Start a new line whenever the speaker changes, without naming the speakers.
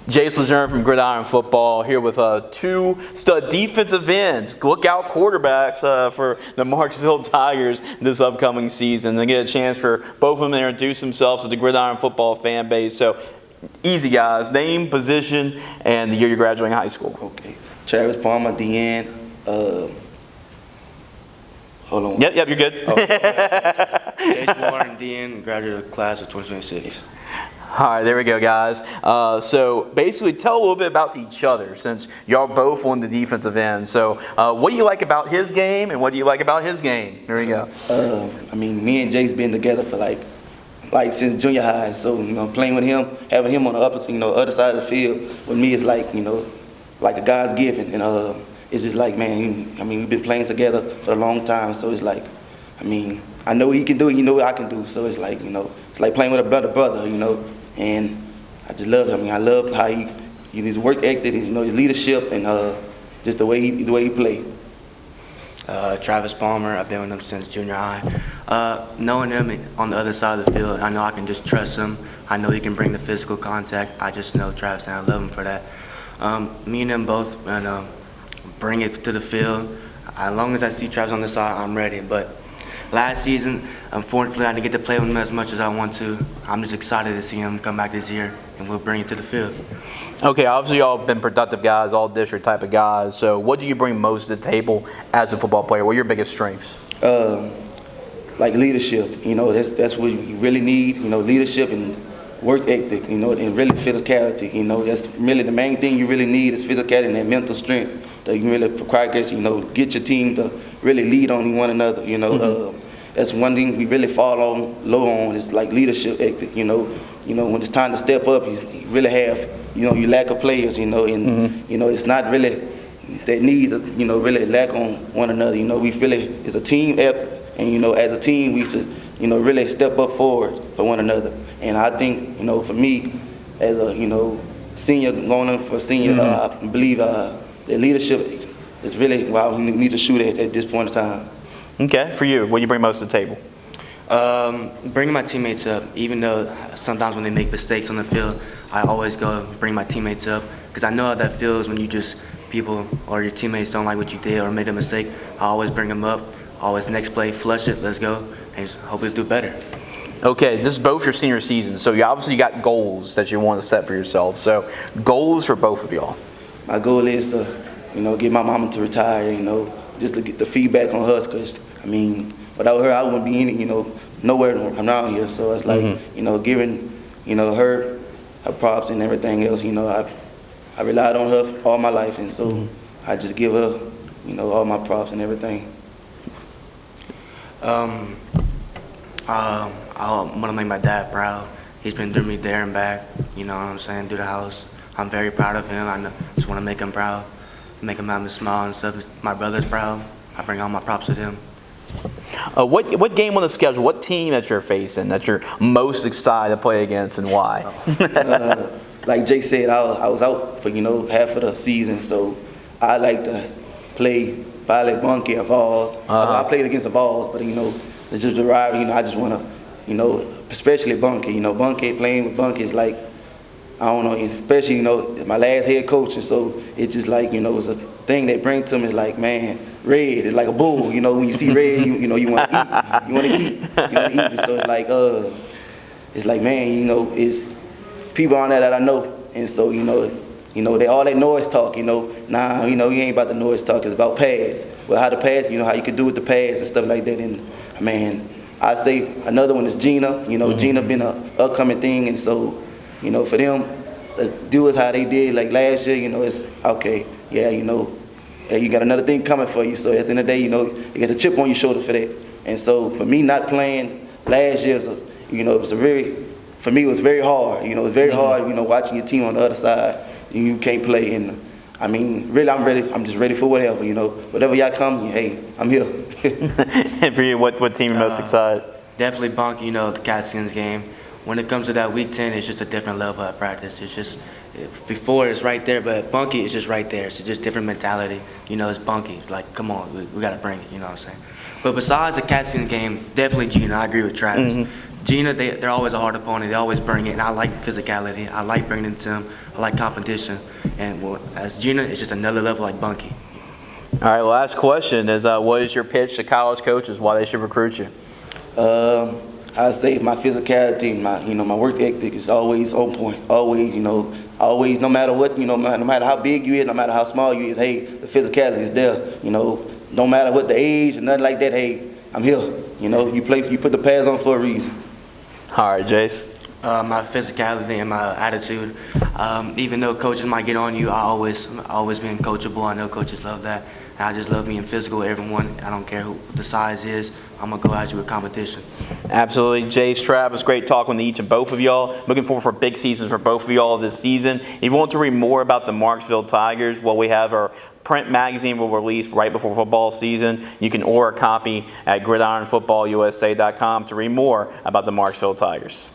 Jace Lejeune from Gridiron Football here with two stud defensive ends, lookout quarterbacks for the Marksville Tigers this upcoming season. They get a chance for both of them to introduce themselves to the Gridiron Football fan base. So, easy guys, name, position, and the year you're graduating high school.
Okay. Travis Palmer, DN. Hold on.
Yep, you're good.
Oh.
Jace Warren, DN, graduate class of 2026.
All right, there we go, guys. So basically, tell a little bit about each other since y'all both on the defensive end. So what do you like about his game and what do you like about his game? There we go.
I mean, me and Jace been together for like since junior high. So, playing with him, having him on the other side of the field with me is like, like a God's given. And it's just like, man, we've been playing together for a long time. So it's like, I know he can do it, what I can do. So it's like, it's like playing with a brother, and I just love him. I love how his work ethic, his leadership, and just the way he played.
Travis Palmer, I've been with him since junior high. Knowing him on the other side of the field, I know I can just trust him. I know he can bring the physical contact. I just know Travis, and I love him for that. Me and him both bring it to the field. As long as I see Travis on the side, I'm ready. But last season, unfortunately, I didn't get to play with him as much as I want to. I'm just excited to see him come back this year, and we'll bring it to the field.
Okay, obviously y'all have been productive guys, all district type of guys. So what do you bring most to the table as a football player? What are your biggest strengths?
Like leadership, that's what you really need, leadership and work ethic, and really physicality, that's really the main thing you really need is physicality and that mental strength that you can really progress, get your team to really lead on one another, That's one thing we really fall low on is like leadership ethic, when it's time to step up, you really have, you lack of players, and, it's not really that needs, really lack on one another, we really, it's a team effort, and, as a team, we should, really step up forward for one another. And I think, for me, as a, senior, going on for senior, I believe that leadership is really why we need to shoot at this point in time.
Okay, for you, what do you bring most to the table?
Bringing my teammates up, even though sometimes when they make mistakes on the field, I always go bring my teammates up because I know how that feels when people or your teammates don't like what you did or made a mistake. I always bring them up, always next play, flush it, let's go, and just hopefully do better.
Okay, this is both your senior season, so you obviously got goals that you want to set for yourself. So goals for both of y'all.
My goal is to, get my mama to retire, just to get the feedback on her, because, without her, I wouldn't be nowhere around here. So it's like, giving, her props and everything else, I relied on her all my life, and so I just give her, all my props and everything.
I want to make my dad proud. He's been through me there and back, through the house. I'm very proud of him. I just want to make him proud, make him have a smile and stuff. My brother's proud. I bring all my props to him.
What game on the schedule, what team that you're facing that you're most excited to play against and why?
Like Jake said, I was out for, half of the season, so I like to play Violet Bunkie or Vols. I played against the Vols, but, it's just the rivalry, I just want to, especially Bunkie, Bunkie, playing with Bunkie is like, I don't know, especially, my last head coach, and so it's just like, it's a thing they bring to me, like, man, red, it's like a bull, when you see red, you want to eat, and so it's like, man, it's people on that I know, and so, they all that noise talk, nah, you ain't about the noise talk, it's about pass, well, how to pass, how you can do with the pass and stuff like that, and, man, I say another one is Gina, Gina been an upcoming thing, and so, for them, to do it how they did, like last year, it's okay, yeah, you got another thing coming for you. So at the end of the day, you get a chip on your shoulder for that. And so for me not playing last year, for me it was very hard. It was very hard, watching your team on the other side, and you can't play. And really, I'm ready. I'm just ready for whatever, whatever y'all come, hey, I'm here.
And for you, what team are you most excited?
Definitely Bunkie, the Cassian's game. When it comes to that week 10, it's just a different level of practice. It's just, before it's right there, but Bunkie is just right there. It's just different mentality. It's Bunkie. Like, come on, we got to bring it, what I'm saying? But besides the Cassian game, definitely Gina. I agree with Travis. Gina, they're always a hard opponent. They always bring it, and I like physicality. I like bringing it to them. I like competition. And as Gina, it's just another level like Bunky.
All right, last question is what is your pitch to college coaches why they should recruit you?
I say my physicality and my work ethic is always on point. Always, always, no matter what, no matter how big you is, no matter how small you is, hey, the physicality is there. No matter what the age or nothing like that, hey, I'm here. You put the pads on for a reason.
All right, Jace.
My physicality and my attitude. Even though coaches might get on you, I always been coachable. I know coaches love that. And I just love being physical with everyone. I don't care who the size is. I'm going to go at you with competition.
Absolutely. Jace, Travis, great talking to each and both of y'all. Looking forward for big seasons for both of y'all this season. If you want to read more about the Marksville Tigers, well, we have our print magazine will release right before football season. You can order a copy at gridironfootballusa.com to read more about the Marksville Tigers.